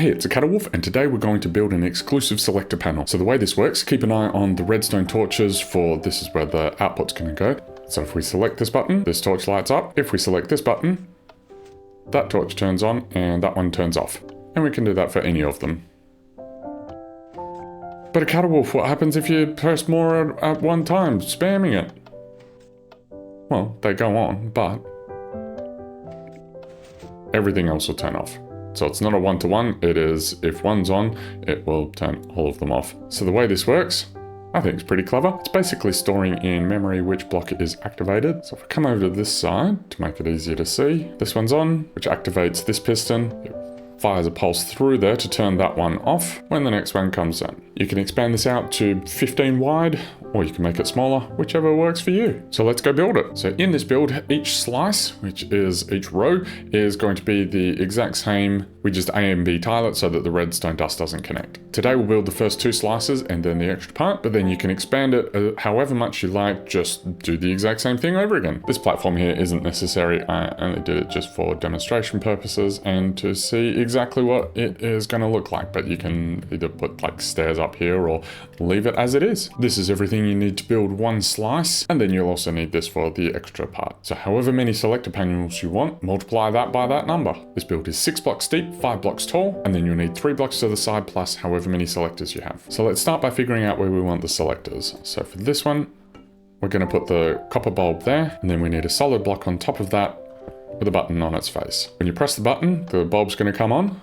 Hey, it's a Wolf, and today we're going to build an exclusive selector panel. So the way this works, keep an eye on the redstone torches for this is where the output's going to go. So if we select this button, this torch lights up. If we select this button, that torch turns on and that one turns off. And we can do that for any of them. But a Wolf, what happens if you press more at one time, spamming it? Well, they go on, but everything else will turn off. So it's not a one-to-one, it is if one's on, it will turn all of them off. So the way this works, I think it's pretty clever. It's basically storing in memory which block is activated. So if I come over to this side to make it easier to see, this one's on, which activates this piston. It fires a pulse through there to turn that one off when the next one comes in. You can expand this out to 15 wide, or you can make it smaller, whichever works for you. So let's go build it. So in this build, each slice, which is each row, is going to be the exact same. We just A and B tile it so that the redstone dust doesn't connect. Today we'll build the first 2 slices and then the extra part, but then you can expand it however much you like, just do the exact same thing over again. This platform here isn't necessary. I only did it just for demonstration purposes and to see exactly what it is going to look like, but you can either put like stairs up here or leave it as it is. This is everything you need to build one slice, and then you'll also need this for the extra part. So however many selector panels you want, multiply that by that number. This build is 6 blocks deep, 5 blocks tall, and then you'll need 3 blocks to the side plus however many selectors you have. So let's start by figuring out where we want the selectors. So for this one, we're going to put the copper bulb there, and then we need a solid block on top of that with a button on its face. When you press the button, the bulb's going to come on,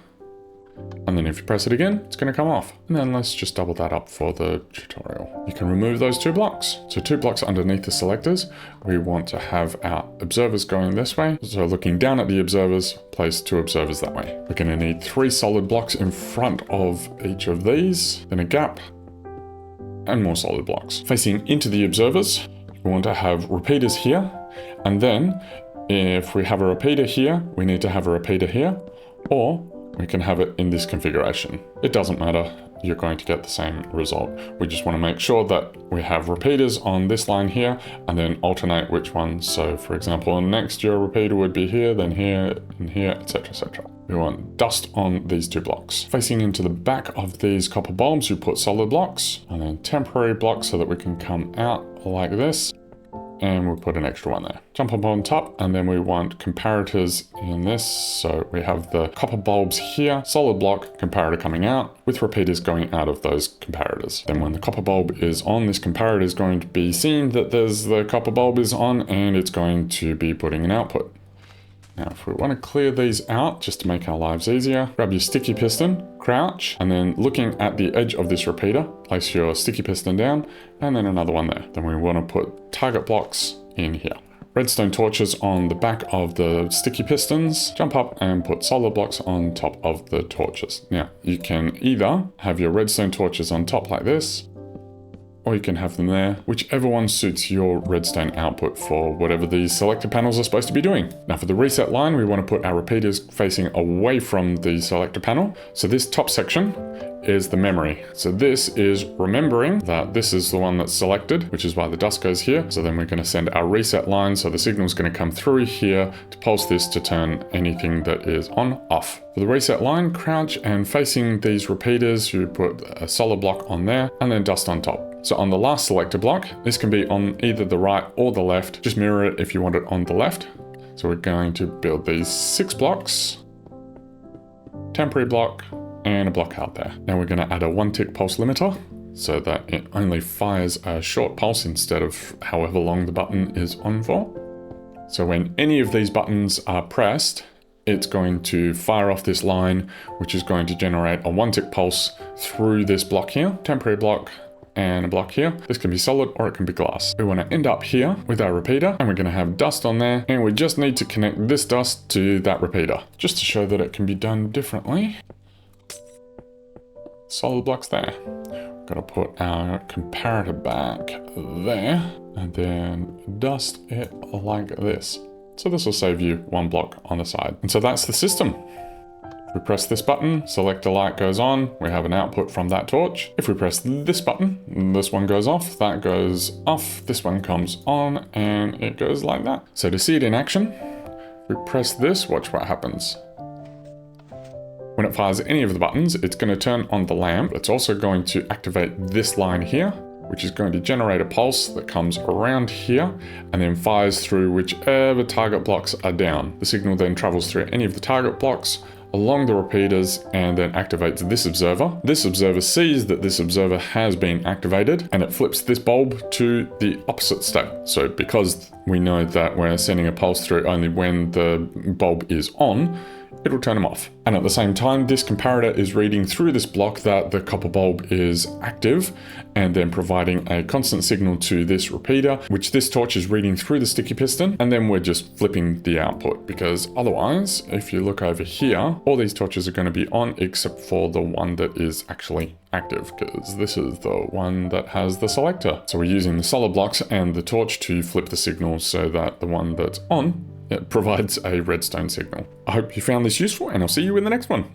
and then if you press it again, it's going to come off. And then let's just double that up for the tutorial. You can remove those 2 blocks. So 2 blocks underneath the selectors, we want to have our observers going this way. So looking down at the observers, place 2 observers that way. We're going to need 3 solid blocks in front of each of these, then a gap, and more solid blocks. Facing into the observers, we want to have repeaters here, and then if we have a repeater here, we need to have a repeater here, or we can have it in this configuration. It doesn't matter, you're going to get the same result. We just want to make sure that we have repeaters on this line here and then alternate which ones. So for example, next your repeater would be here, then here, and here, etc, etc. We want dust on these 2 blocks. Facing into the back of these copper bulbs, you put solid blocks and then temporary blocks so that we can come out like this. And we'll put an extra one there. Jump up on top, and then we want comparators in this. So we have the copper bulbs here, solid block, comparator coming out, with repeaters going out of those comparators. Then when the copper bulb is on, this comparator is going to be seen that the copper bulb is on, and it's going to be putting an output. Now, if we want to clear these out, just to make our lives easier, grab your sticky piston, crouch, and then looking at the edge of this repeater, place your sticky piston down, and then another one there. Then we want to put target blocks in here. Redstone torches on the back of the sticky pistons, jump up and put solid blocks on top of the torches. Now, you can either have your redstone torches on top like this, or you can have them there, whichever one suits your redstone output for whatever these selector panels are supposed to be doing. Now for the reset line, we want to put our repeaters facing away from the selector panel. So this top section is the memory. So this is remembering that this is the one that's selected, which is why the dust goes here. So then we're going to send our reset line. So the signal is going to come through here to pulse this to turn anything that is on off. For the reset line, crouch and facing these repeaters, you put a solid block on there and then dust on top. So on the last selector block, this can be on either the right or the left. Just mirror it if you want it on the left. So we're going to build these 6 blocks, temporary block, and a block out there. Now we're going to add a 1-tick pulse limiter so that it only fires a short pulse instead of however long the button is on for. So when any of these buttons are pressed, it's going to fire off this line, which is going to generate a 1-tick pulse through this block here, temporary block, and a block here. This can be solid or it can be glass. We want to end up here with our repeater, and we're going to have dust on there, and we just need to connect this dust to that repeater just to show that it can be done differently. Solid blocks there. We're going to put our comparator back there and then dust it like this. So this will save you 1 block on the side. And so that's the system. If we press this button, selector light goes on, we have an output from that torch. If we press this button, this one goes off, that goes off, this one comes on, and it goes like that. So to see it in action, if we press this, watch what happens. When it fires any of the buttons, it's going to turn on the lamp. It's also going to activate this line here, which is going to generate a pulse that comes around here and then fires through whichever target blocks are down. The signal then travels through any of the target blocks, along the repeaters, and then activates this observer. This observer sees that this observer has been activated, and it flips this bulb to the opposite state. So because we know that we're sending a pulse through only when the bulb is on, it'll turn them off. And at the same time, this comparator is reading through this block that the copper bulb is active, and then providing a constant signal to this repeater, which this torch is reading through the sticky piston, and then we're just flipping the output, because otherwise, if you look over here, all these torches are going to be on except for the one that is actually active, because this is the one that has the selector. So we're using the solid blocks and the torch to flip the signal so that the one that's on, it provides a redstone signal. I hope you found this useful, and I'll see you in the next one.